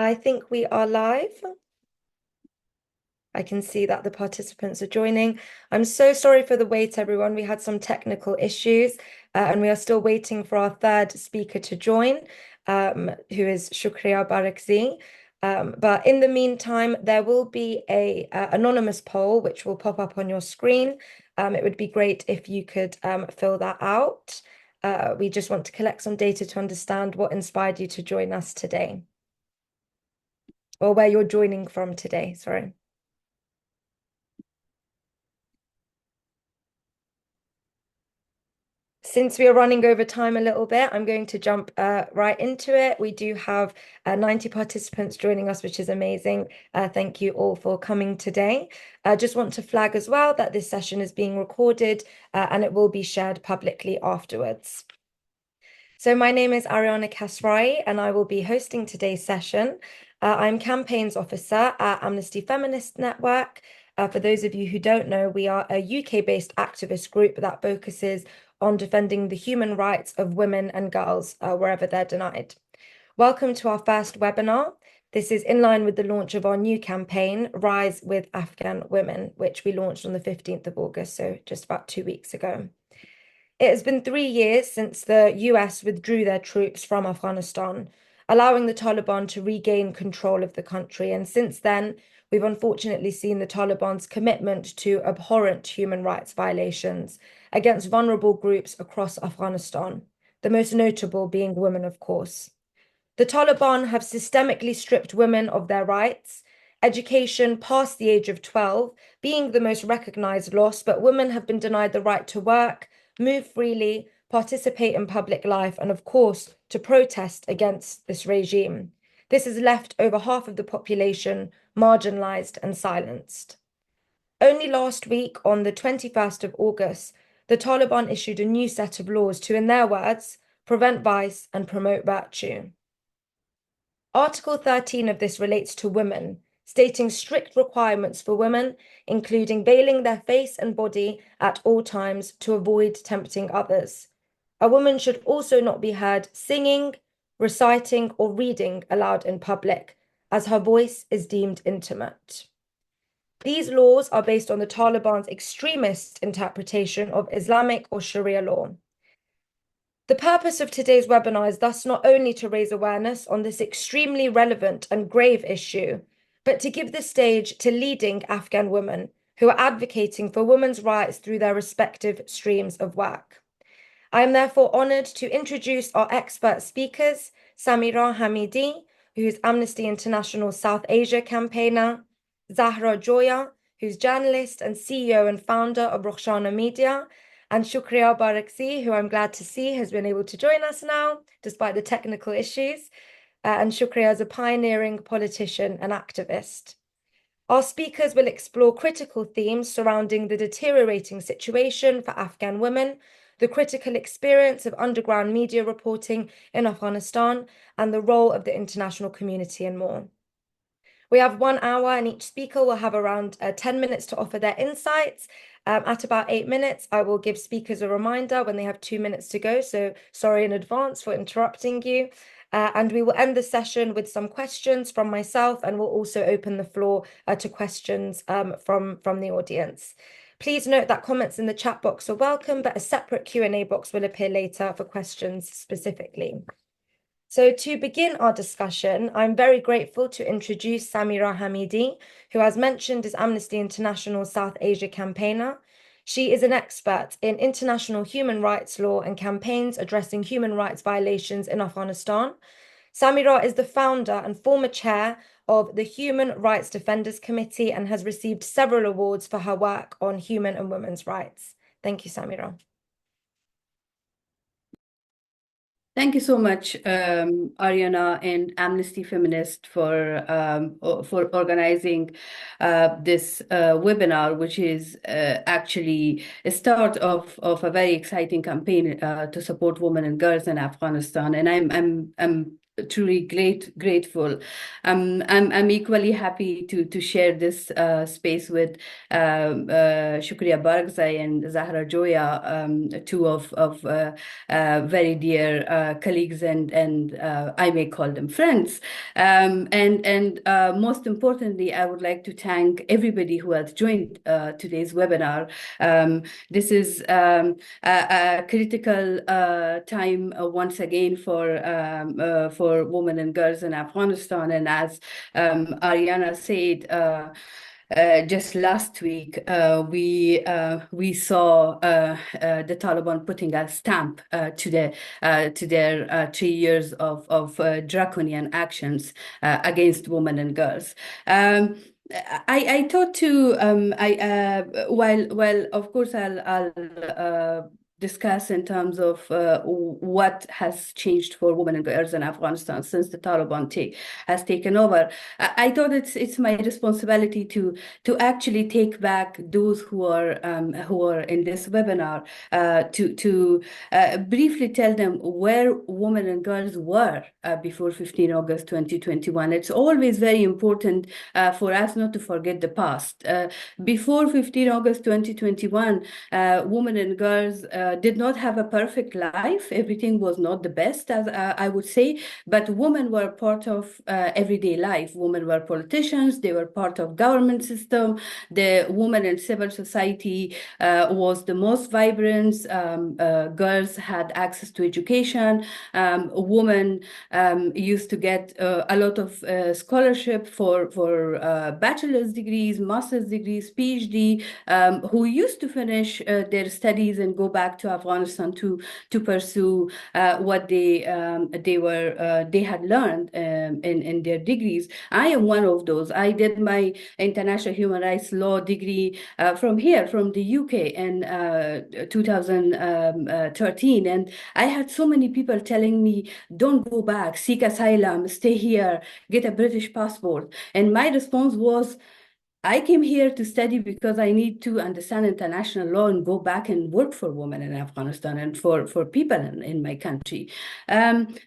I think we are live. I can see that the participants are joining. I'm so sorry for the wait, everyone. We had some technical issues, and we are still waiting for our third speaker to join, who is Shukria Barakzai. But in the meantime, there will be a anonymous poll which will pop up on your screen. It would be great if you could fill that out. We just want to collect some data to understand what inspired you to join us today, or where you're joining from today, sorry. Since we are running over time a little bit, I'm going to jump right into it. We do have 90 participants joining us, which is amazing. Thank you all for coming today. I just want to flag as well that this session is being recorded and it will be shared publicly afterwards. So my name is Ariana Kasraee and I will be hosting today's session. I'm Campaigns Officer at Amnesty Feminist Network. For those of you who don't know, we are a UK-based activist group that focuses on defending the human rights of women and girls wherever they're denied. Welcome to our first webinar. This is in line with the launch of our new campaign, Rise with Afghan Women, which we launched on the 15th of August, so just about 2 weeks ago. It has been 3 years since the US withdrew their troops from Afghanistan, allowing the Taliban to regain control of the country. And since then, we've unfortunately seen the Taliban's commitment to abhorrent human rights violations against vulnerable groups across Afghanistan, the most notable being women, of course. The Taliban have systemically stripped women of their rights, education past the age of 12 being the most recognized loss, but women have been denied the right to work, move freely, participate in public life, and of course, to protest against this regime. This has left over half of the population marginalized and silenced. Only last week, on the 21st of August, the Taliban issued a new set of laws to, in their words, prevent vice and promote virtue. Article 13 of this relates to women, stating strict requirements for women, including veiling their face and body at all times to avoid tempting others. A woman should also not be heard singing, reciting, or reading aloud in public, as her voice is deemed intimate. These laws are based on the Taliban's extremist interpretation of Islamic or Sharia law. The purpose of today's webinar is thus not only to raise awareness on this extremely relevant and grave issue, but to give the stage to leading Afghan women who are advocating for women's rights through their respective streams of work. I am therefore honoured to introduce our expert speakers, Samira Hamidi, who is Amnesty International South Asia campaigner, Zahra Joya, who's journalist and CEO and founder of Rukhshana Media, and Shukria Barakzai, who I'm glad to see has been able to join us now, despite the technical issues. And Shukria is a pioneering politician and activist. Our speakers will explore critical themes surrounding the deteriorating situation for Afghan women, the critical experience of underground media reporting in Afghanistan, and the role of the international community, and more. We have 1 hour and each speaker will have around 10 minutes to offer their insights. At about 8 minutes, I will give speakers a reminder when they have 2 minutes to go. So sorry in advance for interrupting you. And we will end the session with some questions from myself, and we'll also open the floor to questions from the audience. Please note that comments in the chat box are welcome, but a separate Q&A box will appear later for questions specifically. So to begin our discussion, I'm very grateful to introduce Samira Hamidi, who, as mentioned, is Amnesty International South Asia campaigner. She is an expert in international human rights law and campaigns addressing human rights violations in Afghanistan. Samira is the founder and former chair of the Human Rights Defenders Committee and has received several awards for her work on human and women's rights. Thank you, Samira. Thank you so much, Ariana and Amnesty Feminist for organizing this webinar, which is actually a start of a very exciting campaign to support women and girls in Afghanistan. And I'm truly grateful. I'm equally happy to share this space with Shukria Barakzai and Zahra Joya, two of very dear colleagues, and I may call them friends. And most importantly, I would like to thank everybody who has joined today's webinar. This is a critical time once again for women and girls in Afghanistan. And as Ariana said, just last week, we saw the Taliban putting a stamp to their 3 years of draconian actions against women and girls. I thought to while of course I'll discuss in terms of what has changed for women and girls in Afghanistan since the Taliban has taken over. I thought it's my responsibility to actually take back those who are in this webinar to briefly tell them where women and girls were before 15 August 2021. It's always very important for us not to forget the past. Before 15 August 2021, women and girls did not have a perfect life. Everything was not the best, as I would say, but women were part of everyday life. Women were politicians. They were part of government system. The women in civil society was the most vibrant. Girls had access to education. Women used to get a lot of scholarship for bachelor's degrees, master's degrees, PhD, who used to finish their studies and go back to Afghanistan to pursue what they had learned in their degrees. I am one of those. I did my international human rights law degree from here, from the UK in 2013, and I had so many people telling me, "Don't go back, seek asylum, stay here, get a British passport." And my response was, I came here to study because I need to understand international law and go back and work for women in Afghanistan and for people in my country.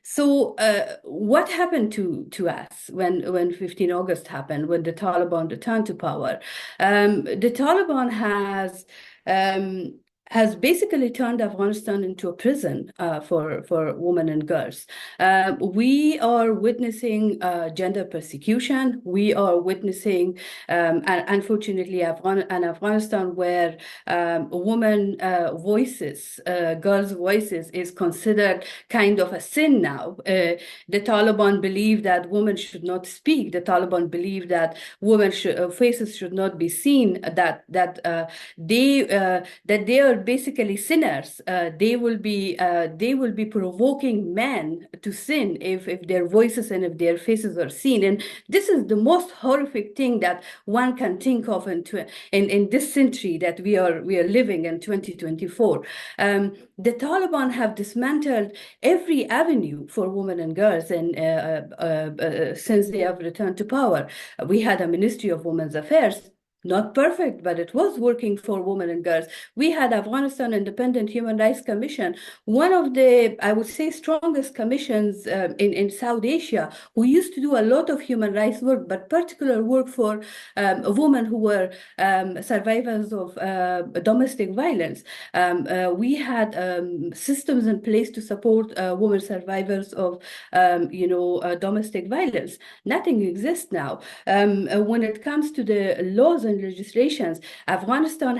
So what happened to us when 15 August happened, when the Taliban returned to power? The Taliban has basically turned Afghanistan into a prison for women and girls. We are witnessing gender persecution. We are witnessing, unfortunately, an Afghanistan where women voices, girls' voices is considered kind of a sin now. The Taliban believe that women should not speak. The Taliban believe that faces should not be seen. That they are basically sinners. They will be provoking men to sin if their voices and if their faces are seen. And this is the most horrific thing that one can think of in this century that we are living in 2024. The Taliban have dismantled every avenue for women and girls, and since they have returned to power, we had a Ministry of Women's Affairs. Not perfect, but it was working for women and girls. We had Afghanistan Independent Human Rights Commission, one of the, I would say, strongest commissions in South Asia, who used to do a lot of human rights work, but particular work for women who were survivors of domestic violence. We had systems in place to support women survivors of, domestic violence. Nothing exists now. When it comes to the laws and legislations, Afghanistan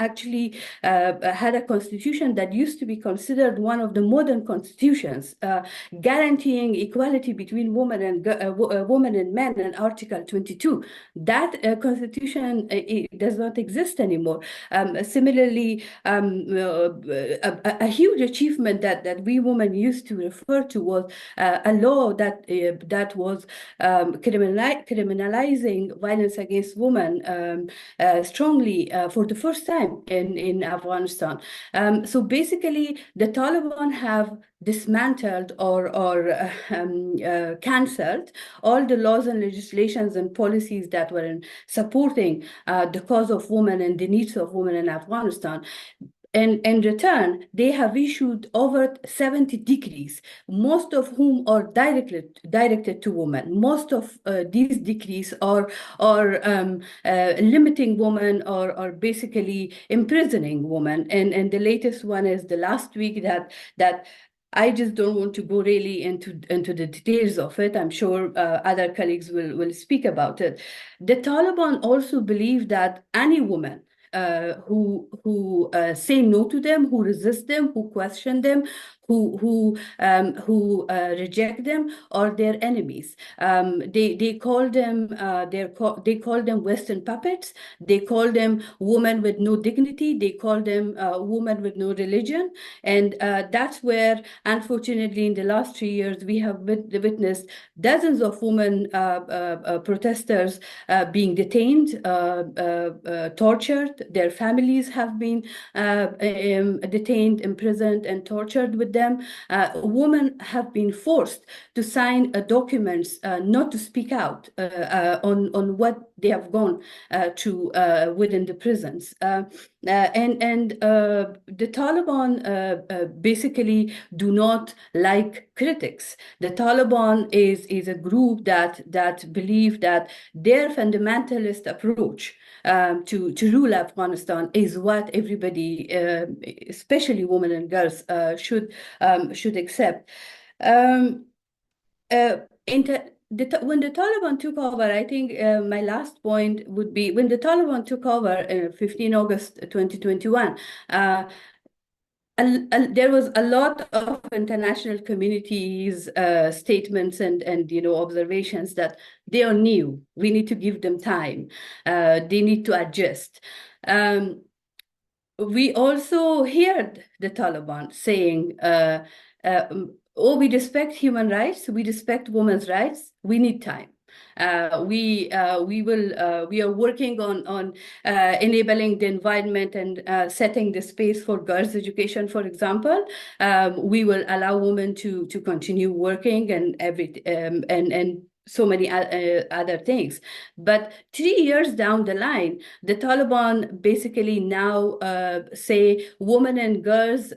actually had a constitution that used to be considered one of the modern constitutions, guaranteeing equality between women and men in Article 22. That constitution does not exist anymore. Similarly, a huge achievement that we women used to refer to was a law that was criminalizing violence against women strongly for the first time in Afghanistan. So basically, the Taliban have dismantled or cancelled all the laws and legislations and policies that were in supporting the cause of women and the needs of women in Afghanistan. in return, they have issued over 70 decrees, most of whom are directed to women. Most of these decrees are limiting women or basically imprisoning women. And the latest one is the last week that I just don't want to go really into the details of it. I'm sure other colleagues will speak about it. The Taliban also believe that any woman who say no to them, who resist them, who question them, who reject them, are their enemies. They call them they call them Western puppets. They call them women with no dignity. They call them women with no religion, and that's where, unfortunately, in the last 3 years, we have witnessed dozens of women protesters being detained, tortured. Their families have been detained, imprisoned, and tortured with them. Women have been forced to sign documents not to speak out on what they have gone to within the prisons. The Taliban basically do not like critics. The Taliban is a group that believe that their fundamentalist approach to rule Afghanistan is what everybody, especially women and girls, should accept. When the Taliban took over, I think my last point would be when the Taliban took over 15 August 2021, there was a lot of international communities statements and observations that they are new. We need to give them time. They need to adjust. We also heard the Taliban saying, "Oh, we respect human rights. We respect women's rights. We need time. We are working on enabling the environment and setting the space for girls' education, for example. We will allow women to continue working and so many other things." But 3 years down the line, the Taliban basically now say women and girls,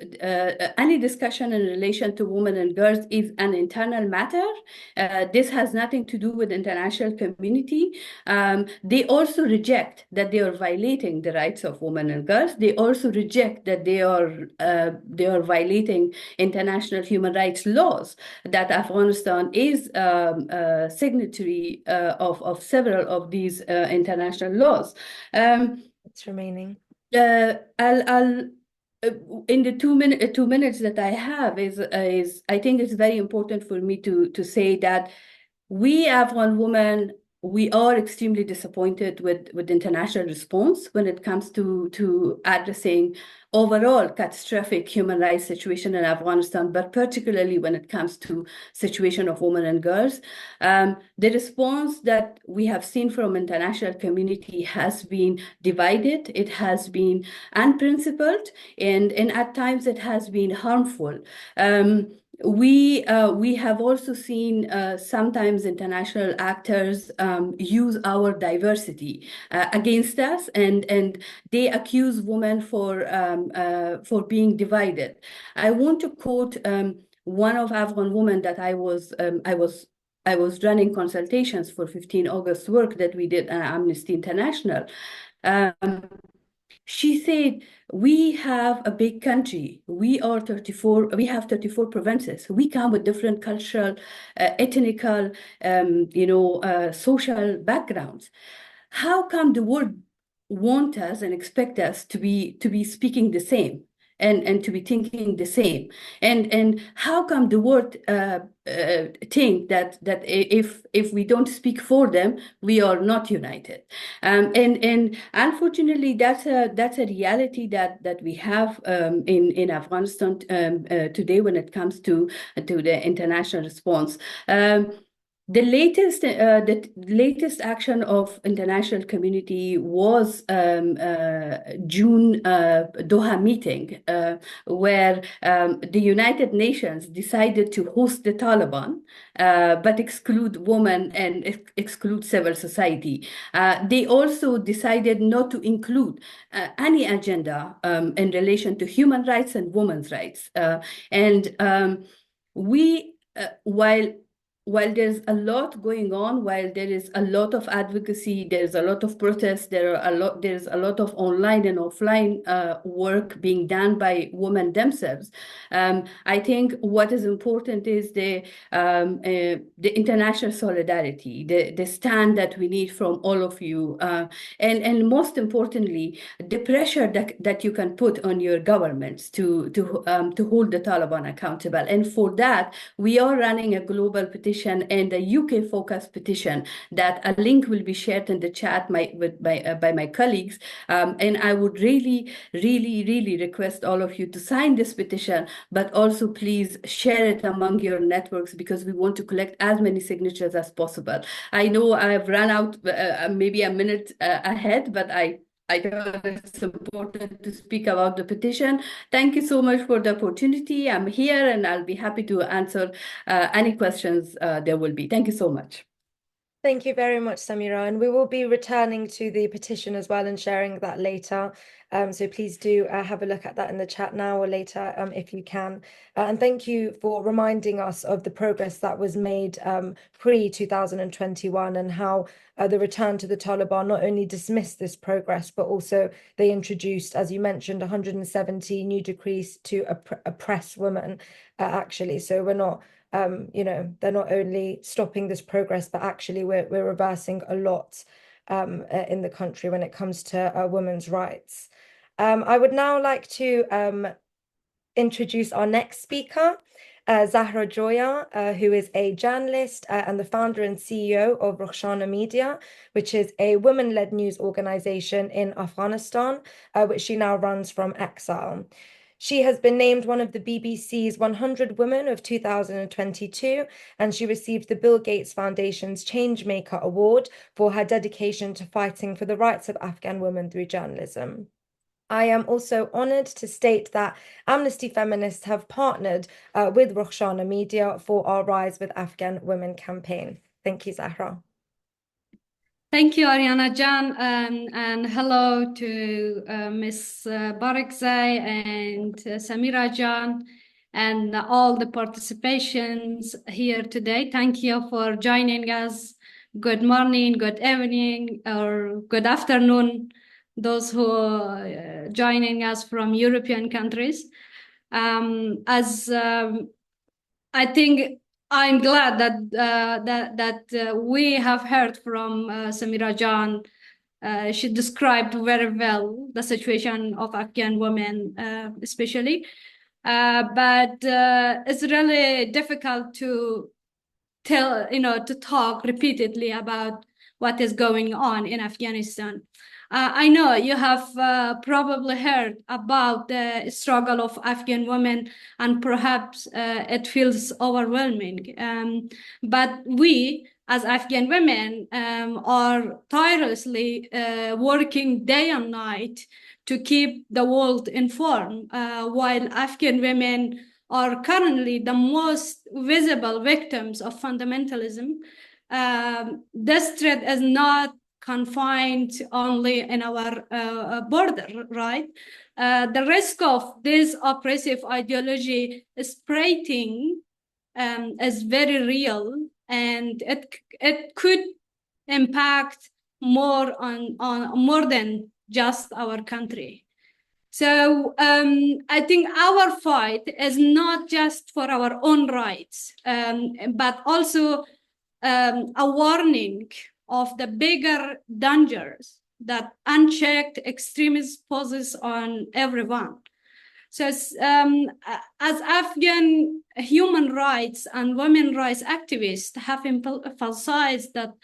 any discussion in relation to women and girls is an internal matter. This has nothing to do with international community. They also reject that they are violating the rights of women and girls. They also reject that they are violating international human rights laws, that Afghanistan is signatory of several of these international laws. It's remaining. I'll in the 2 minutes that I have is I think it's very important for me to say that we Afghan women, we are extremely disappointed with international response when it comes to addressing overall catastrophic human rights situation in Afghanistan, but particularly when it comes to situation of women and girls. The response that we have seen from international community has been divided. It has been unprincipled, and at times it has been harmful. We have also seen sometimes international actors use our diversity against us, and they accuse women for being divided. I want to quote one of Afghan women that I was running consultations for 15 August work that we did at Amnesty International. She said, "We have a big country. We have 34 provinces. We come with different cultural, ethnical, social backgrounds. How come the world want us and expect us to be speaking the same and to be thinking the same? And how come the world think that if we don't speak for them, we are not united?" And unfortunately, that's a reality that we have in Afghanistan today when it comes to the international response. The latest action of international community was June Doha meeting, where the United Nations decided to host the Taliban, but exclude women and exclude civil society. They also decided not to include any agenda in relation to human rights and women's rights. And we, while there's a lot going on, while there is a lot of advocacy, there's a lot of protests, there's a lot of online and offline work being done by women themselves. I think what is important is the international solidarity, the stand that we need from all of you, and most importantly, the pressure that you can put on your governments to hold the Taliban accountable. And for that, we are running a global petition and a UK-focused petition that a link will be shared in the chat by my colleagues. And I would really, really, really request all of you to sign this petition, but also please share it among your networks because we want to collect as many signatures as possible. I know I've run out maybe a minute ahead, but I thought it's important to speak about the petition. Thank you so much for the opportunity. I'm here and I'll be happy to answer any questions there will be. Thank you so much. Thank you very much, Samira. And we will be returning to the petition as well and sharing that later. So please do have a look at that in the chat now or later if you can. And thank you for reminding us of the progress that was made pre-2021 and how the return to the Taliban not only dismissed this progress, but also they introduced, as you mentioned, 170 new decrees to oppress women, actually. So we're not they're not only stopping this progress, but actually we're reversing a lot in the country when it comes to women's rights. I would now like to introduce our next speaker, Zahra Joya, who is a journalist and the founder and CEO of Rukhshana Media, which is a women-led news organization in Afghanistan, which she now runs from exile. She has been named one of the BBC's 100 Women of 2022, and she received the Bill Gates Foundation's Changemaker Award for her dedication to fighting for the rights of Afghan women through journalism. I am also honored to state that Amnesty Feminists have partnered with Rukhshana Media for our Rise with Afghan Women campaign. Thank you, Zahra. Thank you, Ariana Jan, and hello to Ms. Barakzai and Samira Jan and all the participations here today. Thank you for joining us. Good morning, good evening, or good afternoon, those who are joining us from European countries. I think I'm glad that we have heard from Samira Jan. She described very well the situation of Afghan women, especially. But it's really difficult to to talk repeatedly about what is going on in Afghanistan. I know you have probably heard about the struggle of Afghan women, and perhaps it feels overwhelming. But we, as Afghan women, are tirelessly working day and night to keep the world informed, while Afghan women are currently the most visible victims of fundamentalism. This threat is not confined only in our border, right? The risk of this oppressive ideology spreading is very real, and it could impact more on more than just our country. So I think our fight is not just for our own rights, but also a warning of the bigger dangers that unchecked extremism poses on everyone. So as Afghan human rights and women's rights activists have emphasized that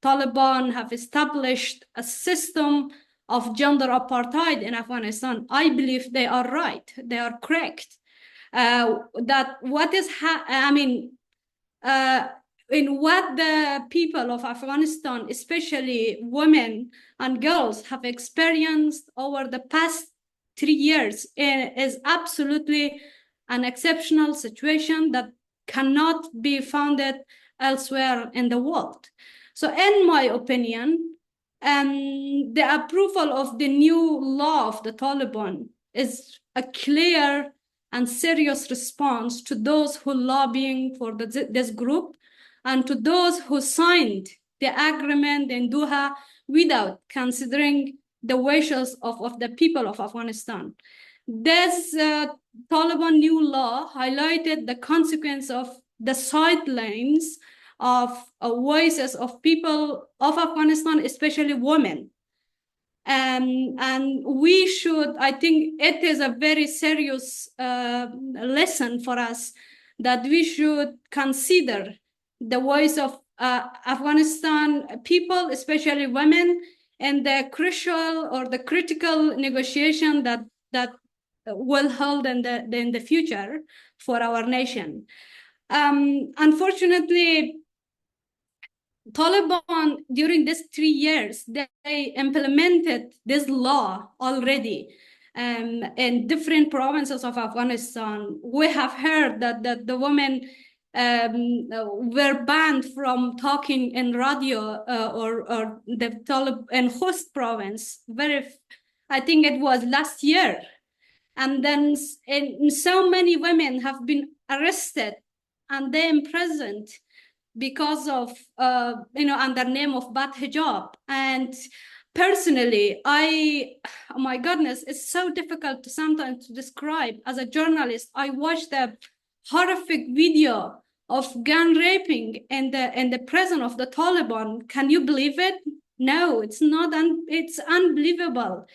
Taliban have established a system of gender apartheid in Afghanistan, I believe they are right. They are correct. That what is in what the people of Afghanistan, especially women and girls, have experienced over the past 3 years is absolutely an exceptional situation that cannot be founded elsewhere in the world. So in my opinion, the approval of the new law of the Taliban is a clear and serious response to those who lobbying for this group and to those who signed the agreement in Doha without considering the wishes of the people of Afghanistan. This Taliban new law highlighted the consequence of the sidelines of voices of people of Afghanistan, especially women. And we should, I think it is a very serious lesson for us that we should consider the voice of Afghanistan people, especially women, and the crucial or the critical negotiation that will hold in the future for our nation. Unfortunately, Taliban, during these 3 years, they implemented this law already in different provinces of Afghanistan. We have heard that the women were banned from talking in radio or the Taliban in Khost province. I think it was last year. And then so many women have been arrested and they imprisoned because of, under name of bad hijab. And personally, oh my goodness, it's so difficult to sometimes to describe. As a journalist, I watched a horrific video of gun raping in the prison of the Taliban. Can you believe it? No, it's not. It's unbelievable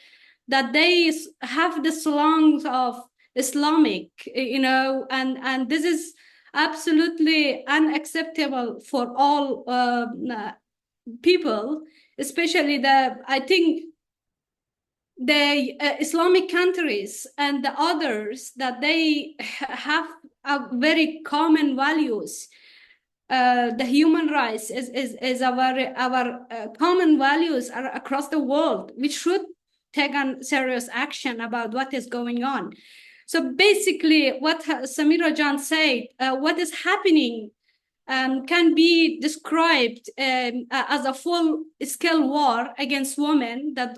that they have the songs of Islamic, and this is absolutely unacceptable for all people, especially I think the Islamic countries and the others that they have very common values. The human rights is our common values are across the world. We should take on serious action about what is going on. So basically, what Samira Jan said, what is happening can be described as a full-scale war against women that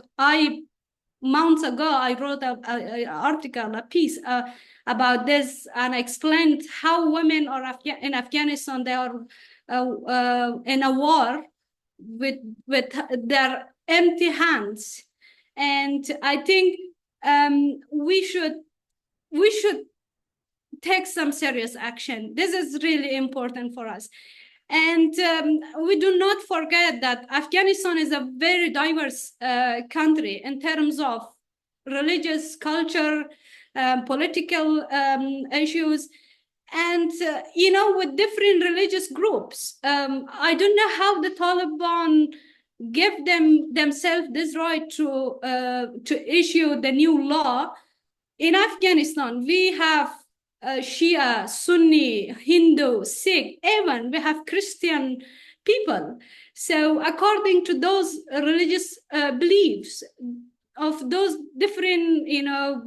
months ago, I wrote an article, a piece about this, and I explained how women are in Afghanistan, they are in a war with their empty hands. And I think we should take some serious action. This is really important for us. And we do not forget that Afghanistan is a very diverse country in terms of religious, culture, political issues, and with different religious groups. I don't know how the Taliban give themselves this right to issue the new law. In Afghanistan, we have Shia, Sunni, Hindu, Sikh, even we have Christian people. So according to those religious beliefs, of those different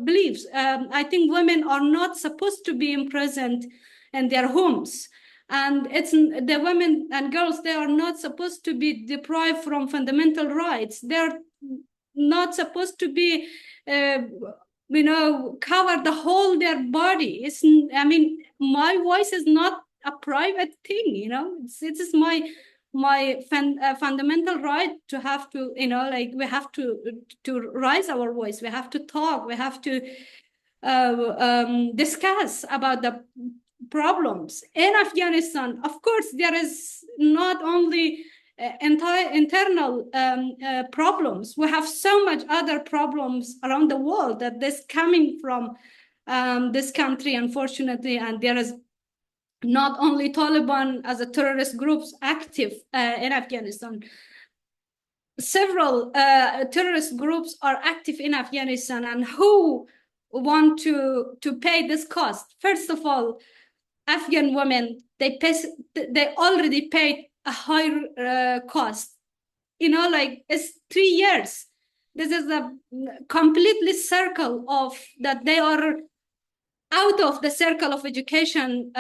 beliefs, I think women are not supposed to be imprisoned in their homes. And it's the women and girls, they are not supposed to be deprived from fundamental rights. They're not supposed to be cover the whole their body. My voice is not a private thing, it is my fundamental right to have to, we have to raise our voice. We have to talk. We have to discuss about the problems in Afghanistan. Of course, there is not only internal problems. We have so much other problems around the world that is coming from this country, unfortunately, and there is not only Taliban as a terrorist groups active in Afghanistan. Several terrorist groups are active in Afghanistan, and who want to pay this cost? First of all, Afghan women, they already paid a high cost. Like it's 3 years. This is a completely circle of that they are out of the circle of education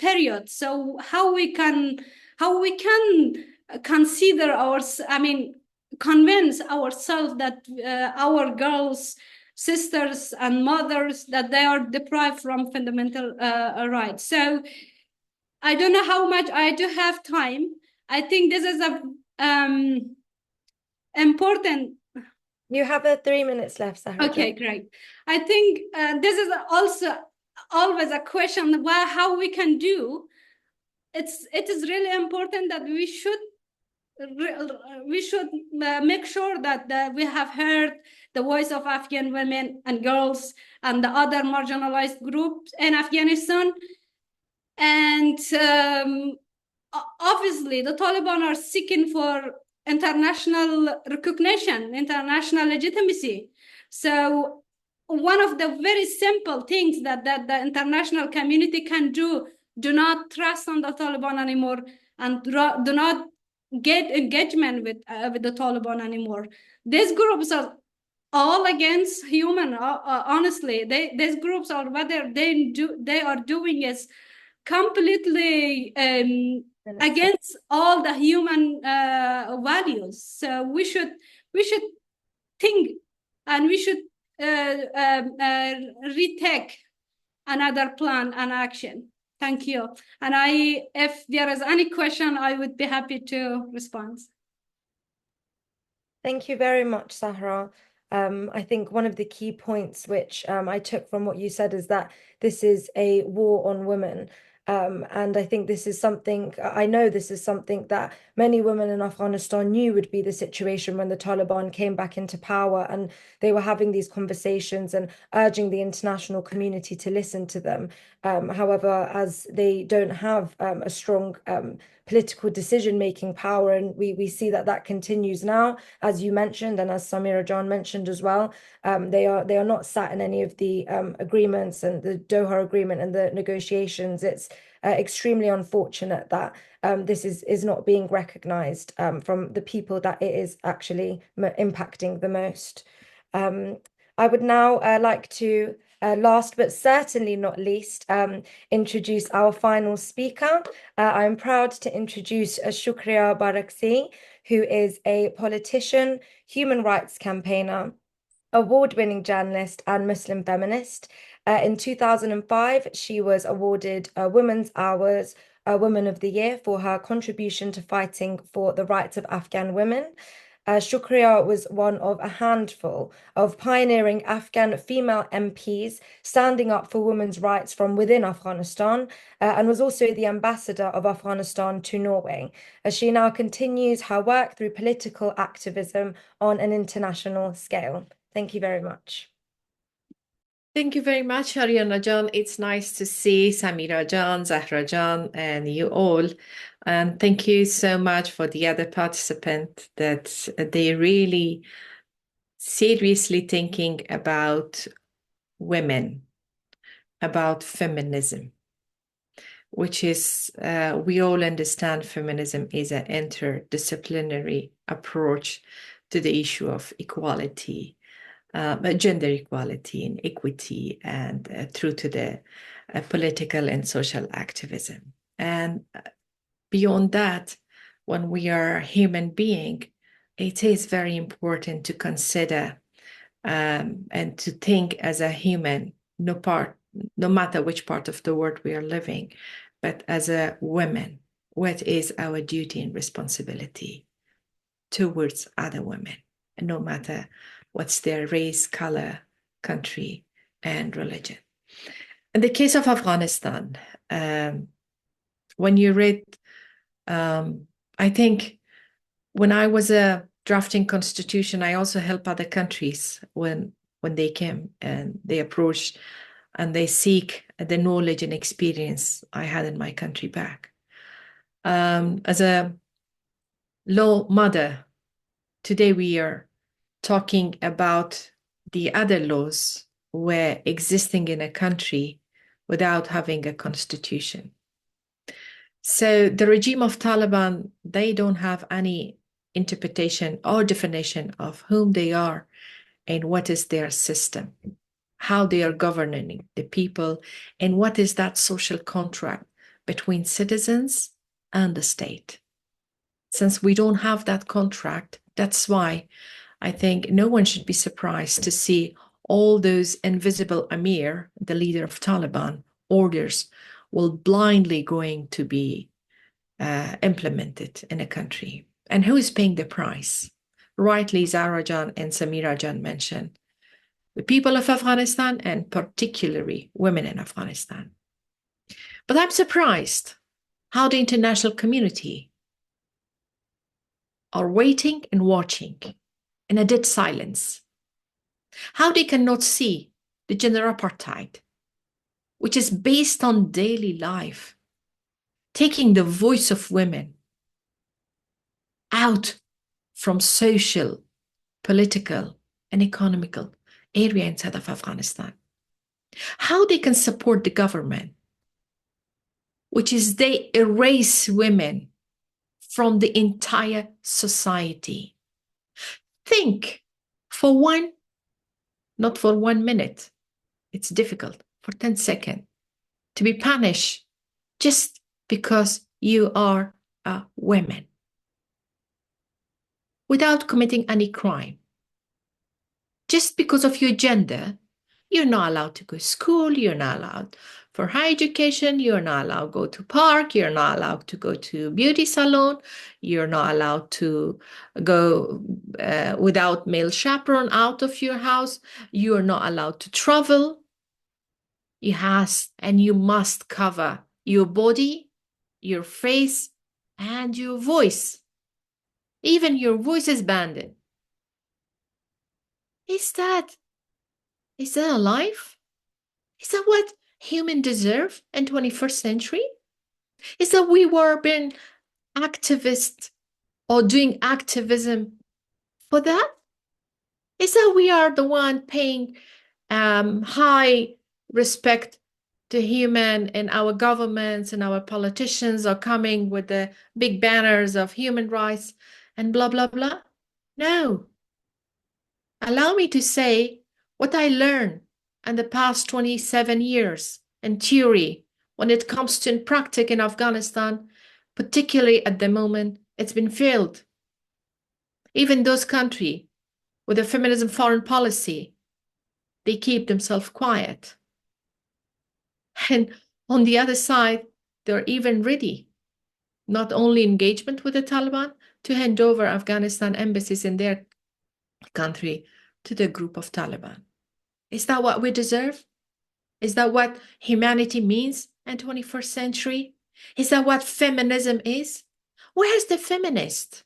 period. So how we can consider convince ourselves that our girls, sisters, and mothers, that they are deprived from fundamental rights. So I don't know how much I do have time. I think this is a important. You have 3 minutes left, Zahra. Okay, great. I think this is also always a question how we can do. It is really important that we should make sure that we have heard the voice of Afghan women and girls and the other marginalized groups in Afghanistan. And obviously, the Taliban are seeking for international recognition, international legitimacy. So one of the very simple things that the international community can do not trust on the Taliban anymore, and do not get engagement with the Taliban anymore. These groups are all against human. Honestly, these groups are they are doing is completely against all the human values. So we should think, and we should retake another plan and action. Thank you. And if there is any question, I would be happy to respond. Thank you very much, Zahra. I think one of the key points which I took from what you said is that this is a war on women. And I think I know this is something that many women in Afghanistan knew would be the situation when the Taliban came back into power, and they were having these conversations and urging the international community to listen to them. However, as they don't have a strong political decision-making power, and we see that continues now, as you mentioned, and as Samira Jan mentioned as well. They are not sat in any of the agreements and the Doha agreement and the negotiations. It's extremely unfortunate that this is not being recognized from the people that it is actually impacting the most. I would now like to, last but certainly not least, introduce our final speaker. I'm proud to introduce Shukria Barakzai, who is a politician, human rights campaigner, award-winning journalist, and Muslim feminist. In 2005, she was awarded Women's Hours Woman of the Year for her contribution to fighting for the rights of Afghan women. Shukria was one of a handful of pioneering Afghan female MPs standing up for women's rights from within Afghanistan, and was also the ambassador of Afghanistan to Norway. She now continues her work through political activism on an international scale. Thank you very much. Thank you very much, Ariana Jan. It's nice to see Samira Jan, Zahra Jan, and you all. And thank you so much for the other participants that they really seriously thinking about women, about feminism, which is, we all understand feminism is an interdisciplinary approach to the issue of equality, gender equality and equity, and through to the political and social activism. And beyond that, when we are a human being, it is very important to consider and to think as a human, no matter which part of the world we are living, but as a woman, what is our duty and responsibility towards other women, no matter what's their race, color, country, and religion. In the case of Afghanistan, when you read, I think when I was drafting constitution, I also help other countries when they came and they approached and they seek the knowledge and experience I had in my country back. As a law mother, today we are talking about the other laws where existing in a country without having a constitution. So the regime of Taliban, they don't have any interpretation or definition of whom they are and what is their system, how they are governing the people, and what is that social contract between citizens and the state. Since we don't have that contract, that's why I think no one should be surprised to see all those invisible Amir, the leader of Taliban, orders will blindly going to be implemented in a country. And who is paying the price? Rightly, Zahra Joya and Samira Joya mentioned the people of Afghanistan and particularly women in Afghanistan. But I'm surprised how the international community are waiting and watching in a dead silence. How they cannot see the gender apartheid, which is based on daily life, taking the voice of women out from social, political, and economical area inside of Afghanistan. How they can support the government, which is they erase women from the entire society. Think for one, not for 1 minute, it's difficult, for 10 seconds, to be punished just because you are a woman without committing any crime. Just because of your gender, you're not allowed to go to school, you're not allowed for higher education, you're not allowed to go to park, you're not allowed to go to beauty salon, you're not allowed to go without male chaperone out of your house, you're not allowed to travel. You must cover your body, your face, and your voice. Even your voice is banned. Is that a life? Is that what humans deserve in 21st century? Is that we were being activists or doing activism for that? Is that we are the one paying high respect to human, and our governments and our politicians are coming with the big banners of human rights and blah, blah, blah? No. Allow me to say what I learned in the past 27 years in theory when it comes to in practice in Afghanistan, particularly at the moment, it's been failed. Even those countries with a feminism foreign policy, they keep themselves quiet. And on the other side, they're even ready, not only engagement with the Taliban, to hand over Afghanistan embassies in their country to the group of Taliban. Is that what we deserve? Is that what humanity means in 21st century? Is that what feminism is? Where's the feminist?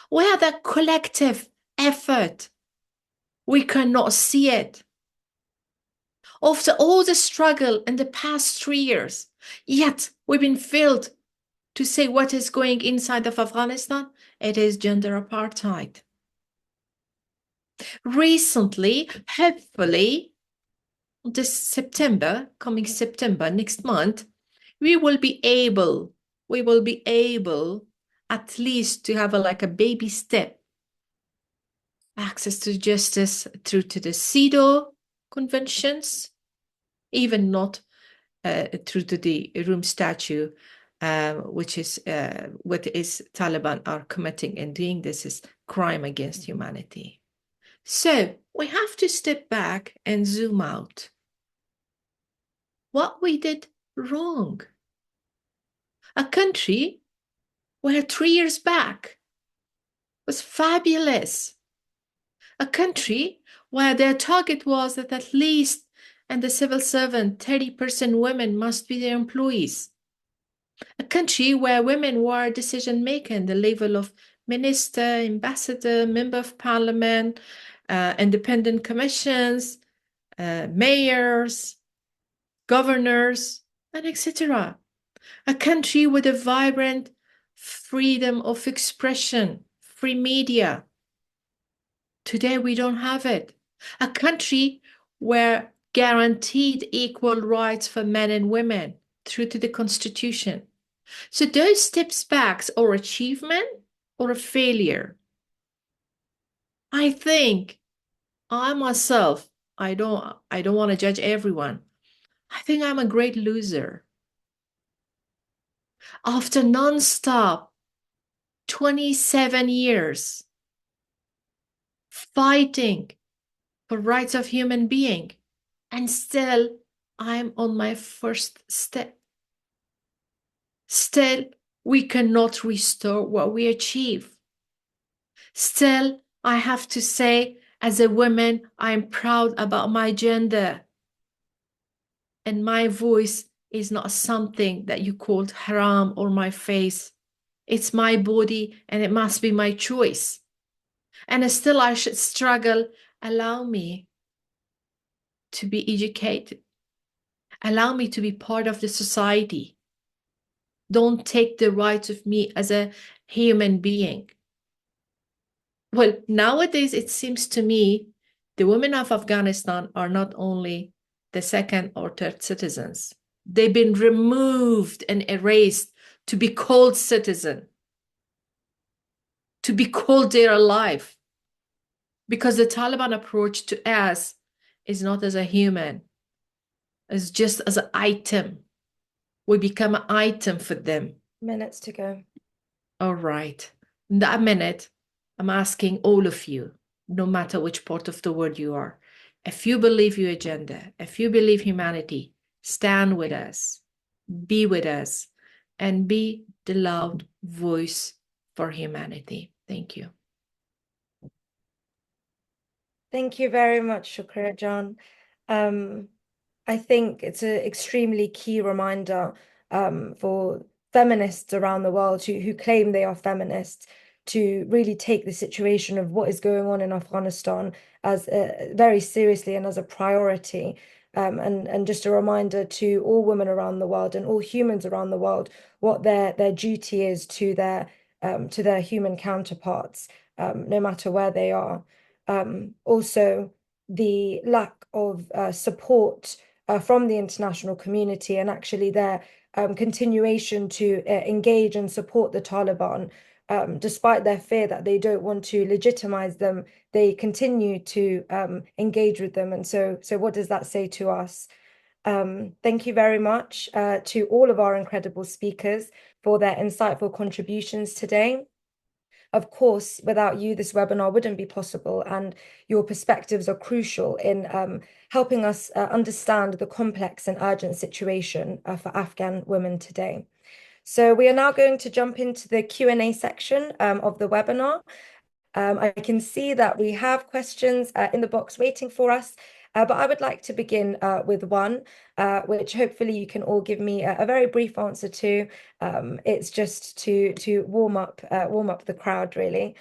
Where the collective effort? We cannot see it. After all the struggle in the past 3 years, yet we've been failed to say what is going inside of Afghanistan. It is gender apartheid. Recently, hopefully, this September, coming September, next month, we will be able at least to have a baby step access to justice through to the CEDAW conventions, even not through to the Rome Statute, which is what is Taliban are committing and doing. This is crime against humanity. So we have to step back and zoom out. What we did wrong. A country where 3 years back was fabulous. A country where their target was that at least in the civil servant, 30% women must be their employees. A country where women were decision maker in the level of minister, ambassador, member of parliament, independent commissions, mayors, governors, and etc. A country with a vibrant freedom of expression, free media. Today we don't have it. A country where guaranteed equal rights for men and women through to the Constitution. So those steps back are achievement or a failure. I think I myself, I don't want to judge everyone. I think I'm a great loser. After non-stop 27 years fighting for rights of human being, and still I'm on my first step. Still, we cannot restore what we achieve. Still, I have to say, as a woman, I'm proud about my gender. And my voice is not something that you called haram or my face. It's my body and it must be my choice. And still I should struggle. Allow me to be educated. Allow me to be part of the society. Don't take the rights of me as a human being. Well, nowadays it seems to me the women of Afghanistan are not only the second or third citizens. They've been removed and erased to be called citizen, to be called they're alive. Because the Taliban approach to us is not as a human, it's just as an item. We become an item for them. Minutes to go. All right. In that minute, I'm asking all of you, no matter which part of the world you are, if you believe your agenda, if you believe humanity, stand with us, be with us, and be the loud voice for humanity. Thank you. Thank you very much, Shukria Jan. I think it's an extremely key reminder for feminists around the world who claim they are feminists to really take the situation of what is going on in Afghanistan as very seriously and as a priority. And just a reminder to all women around the world and all humans around the world what their duty is to their human counterparts, no matter where they are. Also, the lack of support from the international community and actually their continuation to engage and support the Taliban, despite their fear that they don't want to legitimize them, they continue to engage with them. And so what does that say to us? Thank you very much to all of our incredible speakers for their insightful contributions today. Of course, without you, this webinar wouldn't be possible, and your perspectives are crucial in helping us understand the complex and urgent situation for Afghan women today. So we are now going to jump into the Q&A section of the webinar. I can see that we have questions in the box waiting for us, but I would like to begin with one, which hopefully you can all give me a very brief answer to. It's just to warm up the crowd, really.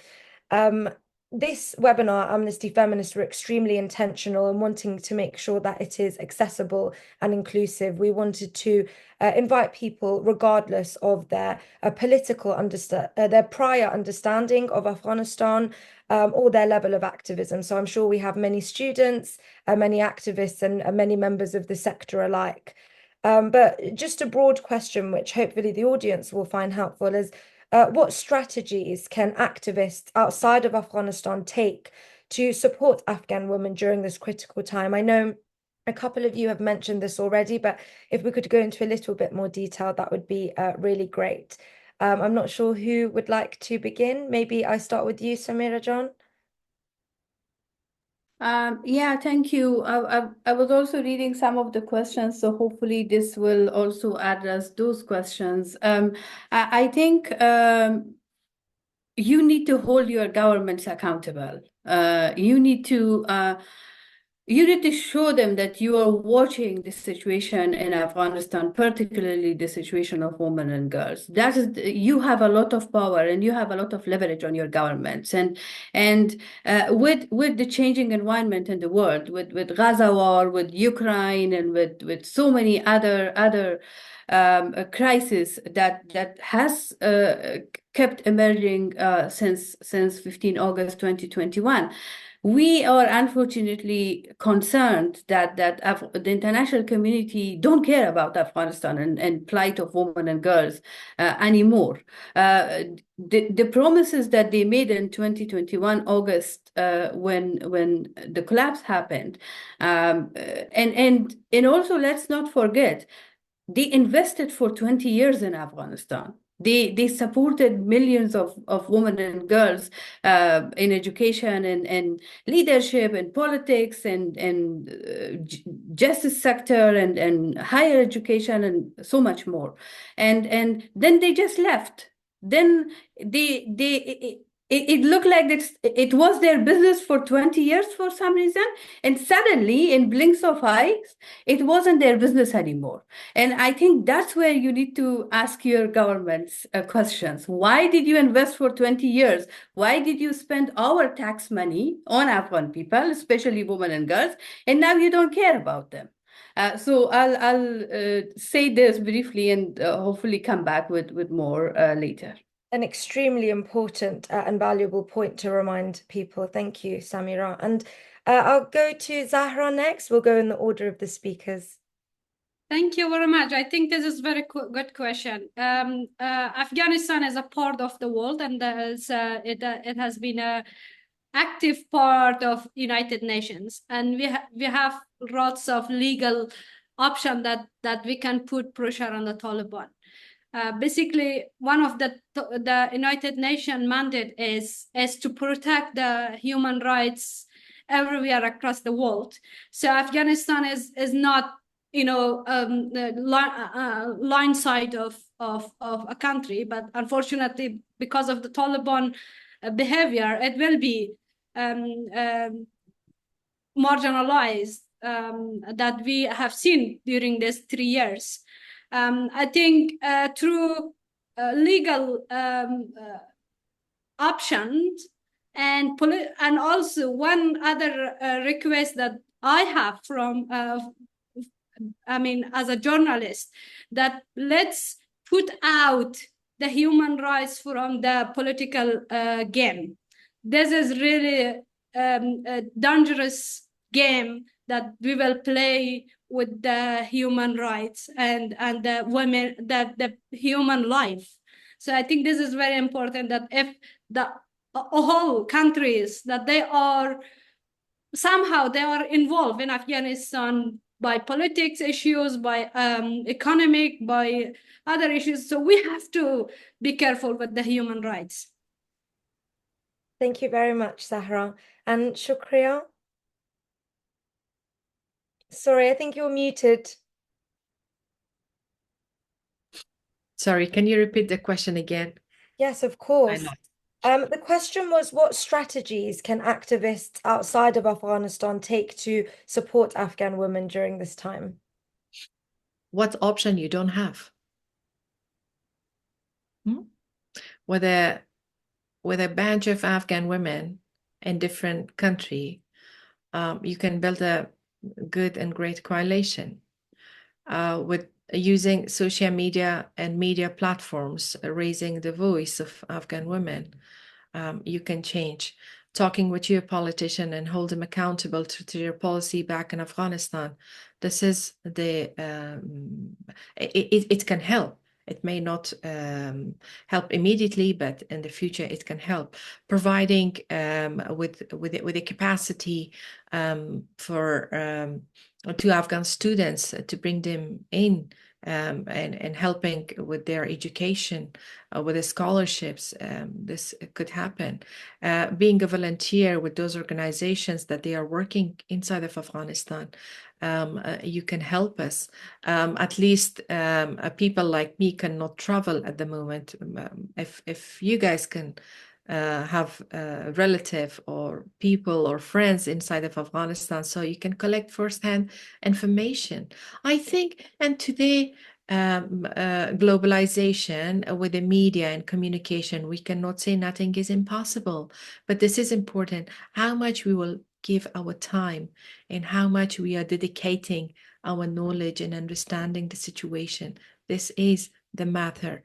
This webinar, Amnesty Feminists, were extremely intentional in wanting to make sure that it is accessible and inclusive. We wanted to invite people, regardless of their their prior understanding of Afghanistan or their level of activism. So I'm sure we have many students, many activists, and many members of the sector alike. But just a broad question, which hopefully the audience will find helpful, is what strategies can activists outside of Afghanistan take to support Afghan women during this critical time? I know a couple of you have mentioned this already, but if we could go into a little bit more detail, that would be really great. I'm not sure who would like to begin. Maybe I start with you, Samira Jan. Yeah, thank you. I was also reading some of the questions, so hopefully this will also address those questions. I think you need to hold your governments accountable. You need to show them that you are watching the situation in Afghanistan, particularly the situation of women and girls. That is, you have a lot of power and you have a lot of leverage on your governments. And with the changing environment in the world, with Gaza war, with Ukraine, and with so many other crisis that has kept emerging since 15 August 2021. we are unfortunately concerned that the international community don't care about Afghanistan and plight of women and girls anymore. The promises that they made in 2021 August when the collapse happened, and also let's not forget, they invested for 20 years in Afghanistan. They supported millions of women and girls in education and leadership and politics and justice sector and higher education and so much more. And then they just left. Then it looked like it was their business for 20 years for some reason, and suddenly in blinks of eyes, it wasn't their business anymore. And I think that's where you need to ask your governments questions. Why did you invest for 20 years? Why did you spend our tax money on Afghan people, especially women and girls, and now you don't care about them? So I'll say this briefly and hopefully come back with more later. An extremely important and valuable point to remind people. Thank you, Samira. And I'll go to Zahra next. We'll go in the order of the speakers. Thank you very much. I think this is a very good question. Afghanistan is a part of the world, and it has been an active part of United Nations, and we have lots of legal options that we can put pressure on the Taliban. Basically, one of the United Nations mandate is to protect the human rights everywhere across the world. So Afghanistan is not, the line side of a country, but unfortunately, because of the Taliban behavior, it will be marginalized, that we have seen during these 3 years. I think through legal options and also one other request that I have from, as a journalist, that let's put out the human rights from the political game. This is really a dangerous game that we will play with the human rights and the women, the human life. So I think this is very important, that if the whole countries that they are somehow they are involved in Afghanistan by politics issues, by economic, by other issues. So we have to be careful with the human rights. Thank you very much, Zahra. And Shukria? Sorry, I think you're muted. Sorry, can you repeat the question again? Yes, of course. The question was, what strategies can activists outside of Afghanistan take to support Afghan women during this time? What option you don't have? With a bunch of Afghan women in different countries, you can build a good and great coalition with using social media and media platforms, raising the voice of Afghan women. You can change. Talking with your politician and hold them accountable to your policy back in Afghanistan. This is the it can help. It may not help immediately, but in the future it can help. Providing with the capacity for to Afghan students to bring them in and helping with their education, with the scholarships, this could happen. Being a volunteer with those organizations that they are working inside of Afghanistan, you can help us. At least people like me cannot travel at the moment. If you guys can have a relative or people or friends inside of Afghanistan, so you can collect firsthand information. I think, and today, globalization with the media and communication, we cannot say nothing is impossible, but this is important, how much we will give our time and how much we are dedicating our knowledge and understanding the situation. This is the matter.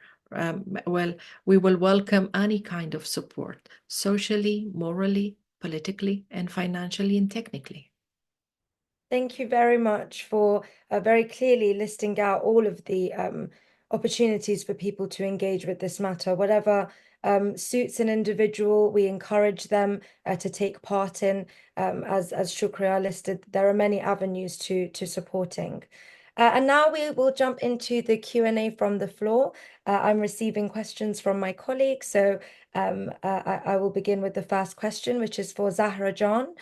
Well, we will welcome any kind of support, socially, morally, politically and financially and technically. Thank you very much for very clearly listing out all of the opportunities for people to engage with this matter. Whatever suits an individual, we encourage them to take part in. As Shukria listed, there are many avenues to supporting. And now we will jump into the Q&A from the floor. I'm receiving questions from my colleagues, so I will begin with the first question, which is for Zahra John.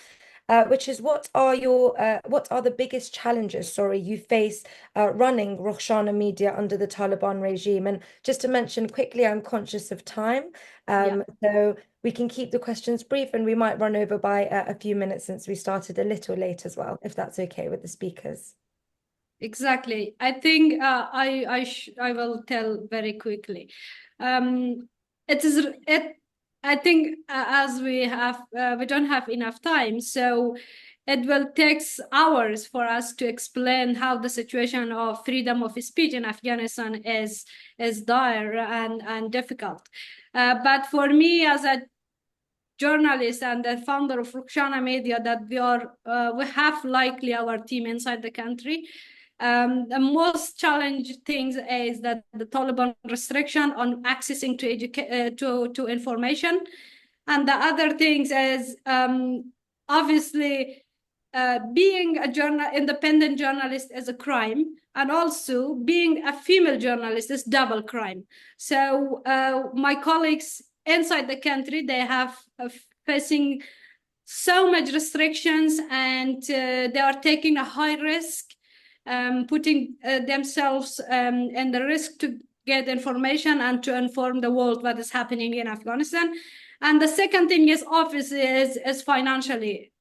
Which is what are the biggest challenges, you face running Rukhshana Media under the Taliban regime? And just to mention quickly, I'm conscious of time, so we can keep the questions brief, and we might run over by a few minutes since we started a little late as well, if that's okay with the speakers. Exactly. I think I will tell very quickly. I think as we don't have enough time, so it will take hours for us to explain how the situation of freedom of speech in Afghanistan is dire and difficult. But for me, as a journalist and the founder of Rukhshana Media, that we have likely our team inside the country. The most challenging things is that the Taliban restriction on accessing to information, and the other things is obviously being a independent journalist is a crime, and also being a female journalist is double crime. So my colleagues inside the country, they have facing so much restrictions, and they are taking a high risk, putting themselves in the risk to get information and to inform the world what is happening in Afghanistan. And the second thing is obviously is financially.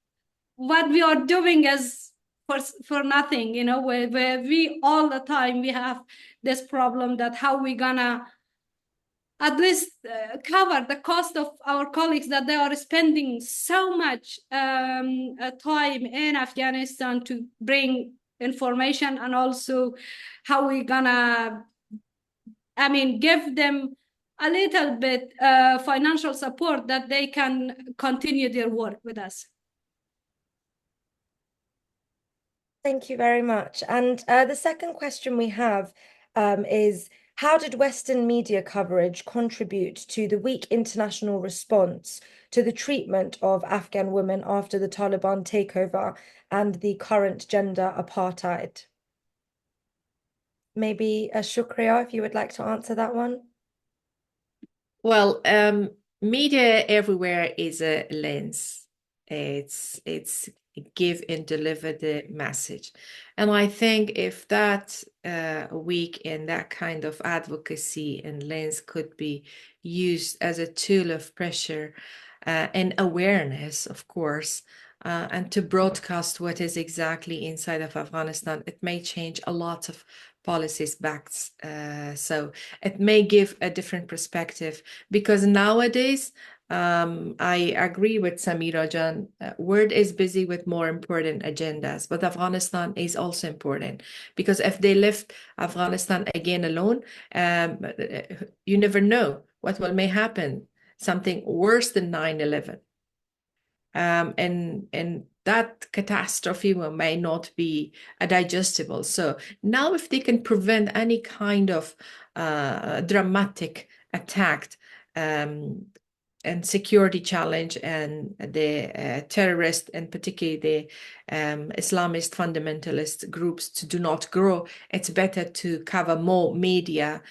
What we are doing is for nothing, where we all the time we have this problem that how we gonna at least cover the cost of our colleagues that they are spending so much time in Afghanistan to bring information, and also how we gonna, give them a little bit financial support that they can continue their work with us. Thank you very much. And the second question we have is, how did Western media coverage contribute to the weak international response to the treatment of Afghan women after the Taliban takeover and the current gender apartheid? Maybe Shukria, if you would like to answer that one. Well, media everywhere is a lens. It's give and deliver the message. And I think if that weak and that kind of advocacy and lens could be used as a tool of pressure and awareness, of course, and to broadcast what is exactly inside of Afghanistan, it may change a lot of policies back. So it may give a different perspective, because nowadays, I agree with Samira Jan, world is busy with more important agendas, but Afghanistan is also important, because if they left Afghanistan again alone, you never know what may happen, something worse than 9/11. And that catastrophe may not be digestible. So now if they can prevent any kind of dramatic attack and security challenge, and the terrorist and particularly the Islamist fundamentalist groups to do not grow, it's better to cover more media.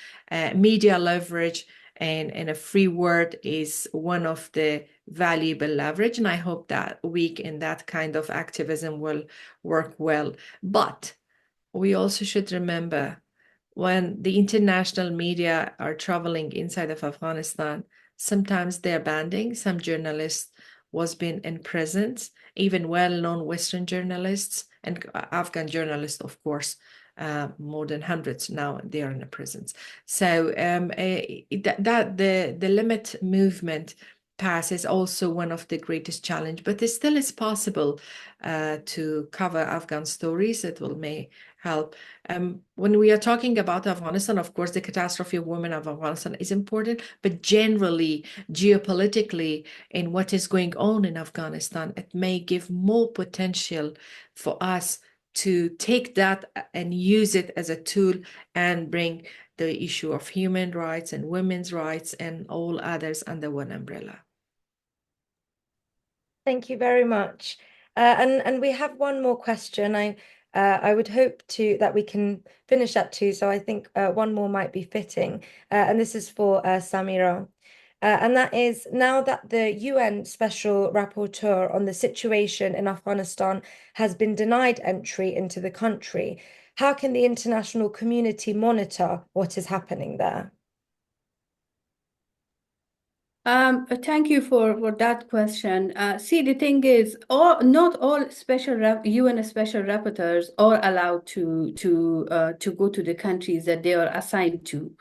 Media leverage and a free word is one of the valuable leverage, and I hope that week in that kind of activism will work well. But we also should remember, when the international media are traveling inside of Afghanistan, sometimes they're banning some journalists was been in prisons, even well-known Western journalists and Afghan journalists, of course, more than hundreds now they are in the prisons. So the limit movement pass is also one of the greatest challenge, but it still is possible to cover Afghan stories. It will may help. When we are talking about Afghanistan, of course, the catastrophe of women of Afghanistan is important, but generally, geopolitically, in what is going on in Afghanistan, it may give more potential for us to take that and use it as a tool and bring the issue of human rights and women's rights and all others under one umbrella. Thank you very much. And we have one more question. I would hope that we can finish at 2, so I think one more might be fitting. And this is for Samira. And that is, now that the UN Special Rapporteur on the situation in Afghanistan has been denied entry into the country, how can the international community monitor what is happening there? Thank you for that question. See, the thing is, not all UN special rapporteurs are allowed to go to the countries that they are assigned to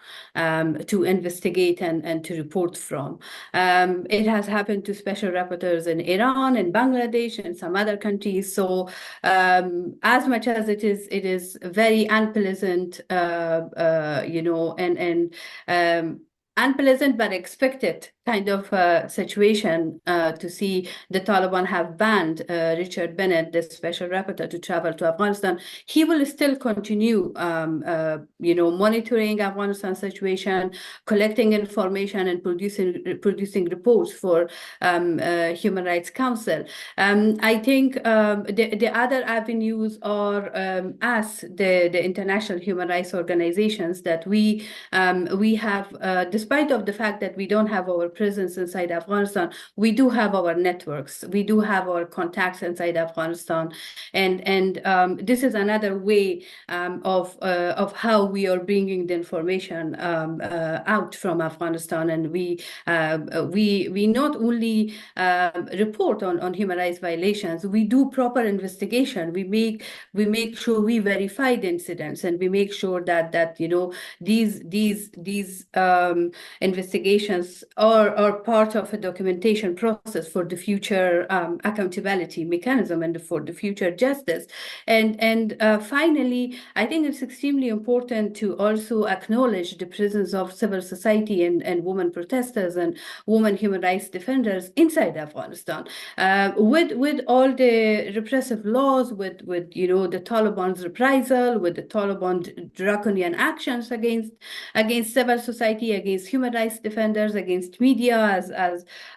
investigate and to report from. It has happened to special rapporteurs in Iran and Bangladesh and some other countries. So as much as it is very unpleasant, and unpleasant but expected kind of situation to see the Taliban have banned Richard Bennett, the special rapporteur, to travel to Afghanistan. He will still continue, monitoring Afghanistan situation, collecting information, and producing reports for Human Rights Council. I think the other avenues are us, the international human rights organizations, that we have, despite of the fact that we don't have our presence inside Afghanistan, we do have our networks, we do have our contacts inside Afghanistan, and this is another way of how we are bringing the information out from Afghanistan, and we not only report on human rights violations, we do proper investigation. We make sure we verify the incidents, and we make sure that these investigations are part of a documentation process for the future accountability mechanism and for the future justice. And finally, I think it's extremely important to also acknowledge the presence of civil society and women protesters and women human rights defenders inside Afghanistan. With all the repressive laws, with the Taliban's reprisal, with the Taliban draconian actions against civil society, against human rights defenders, against media,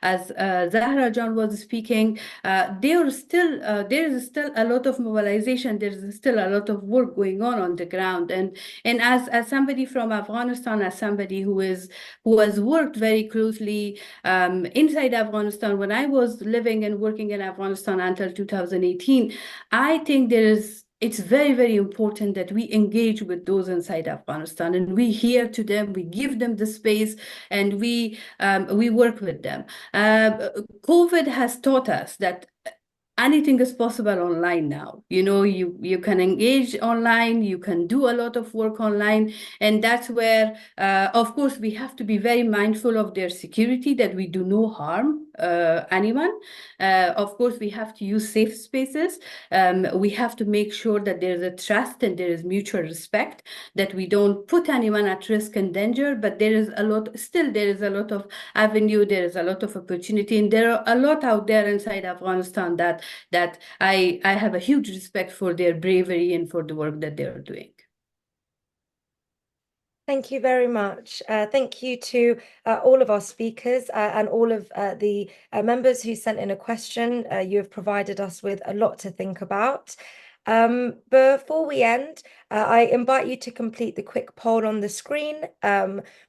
as Zahra Joya was speaking, there is still a lot of mobilization. There is still a lot of work going on the ground. And as somebody from Afghanistan, as somebody who has worked very closely inside Afghanistan, when I was living and working in Afghanistan until 2018, I think it's very, very important that we engage with those inside Afghanistan, and we hear to them, we give them the space, and we work with them. COVID has taught us that anything is possible online now. You can engage online, you can do a lot of work online, and that's where, of course, we have to be very mindful of their security, that we do no harm anyone. Of course, we have to use safe spaces. We have to make sure that there is a trust and there is mutual respect, that we don't put anyone at risk and danger, but there is a lot of avenue, there is a lot of opportunity, and there are a lot out there inside Afghanistan that I have a huge respect for their bravery and for the work that they're doing. Thank you very much. Thank you to all of our speakers and all of the members who sent in a question. You have provided us with a lot to think about. Before we end, I invite you to complete the quick poll on the screen.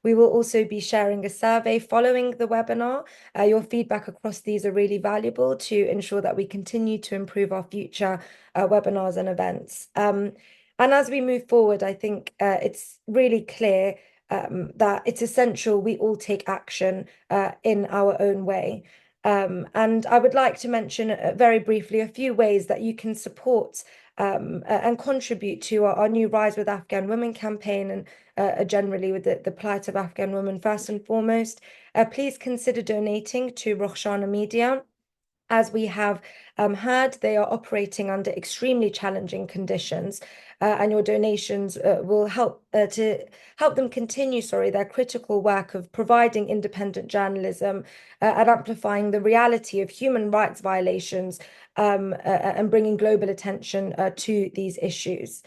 We will also be sharing a survey following the webinar. Your feedback across these are really valuable to ensure that we continue to improve our future webinars and events. And as we move forward, I think it's really clear that it's essential we all take action in our own way. And I would like to mention very briefly a few ways that you can support and contribute to our new Rise with Afghan Women campaign and generally with the plight of Afghan women first and foremost, please consider donating to Rukhshana Media. As we have heard, they are operating under extremely challenging conditions, and your donations will help them continue, their critical work of providing independent journalism and amplifying the reality of human rights violations and bringing global attention to these issues.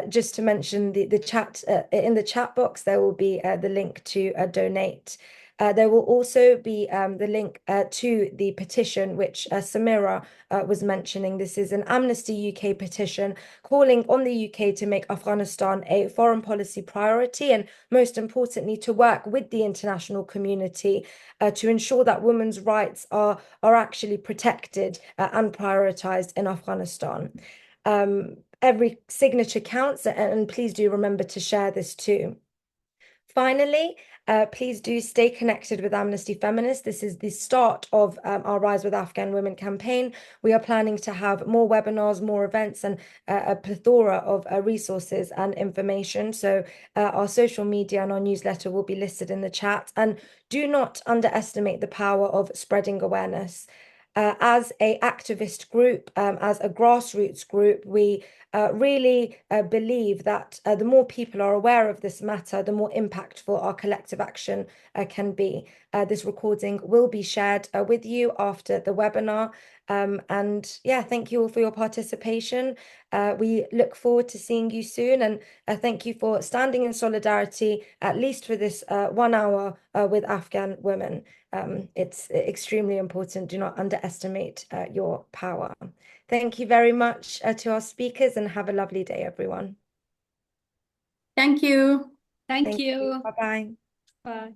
Just to mention the chat in the chat box, there will be the link to donate. There will also be the link to the petition which Samira was mentioning. This is an Amnesty UK petition calling on the UK to make Afghanistan a foreign policy priority and, most importantly, to work with the international community to ensure that women's rights are actually protected and prioritized in Afghanistan. Every signature counts, and please do remember to share this too. Finally, please do stay connected with Amnesty Feminist. This is the start of our Rise with Afghan Women campaign. We are planning to have more webinars, more events, and a plethora of resources and information. So our social media and our newsletter will be listed in the chat. And do not underestimate the power of spreading awareness. As an activist group, as a grassroots group, we really believe that the more people are aware of this matter, the more impactful our collective action can be. This recording will be shared with you after the webinar. And yeah, thank you all for your participation. We look forward to seeing you soon. And thank you for standing in solidarity, at least for this 1 hour with Afghan women. It's extremely important. Do not underestimate your power. Thank you very much to our speakers and have a lovely day, everyone. Thank you. Thank you. Bye-bye. Bye.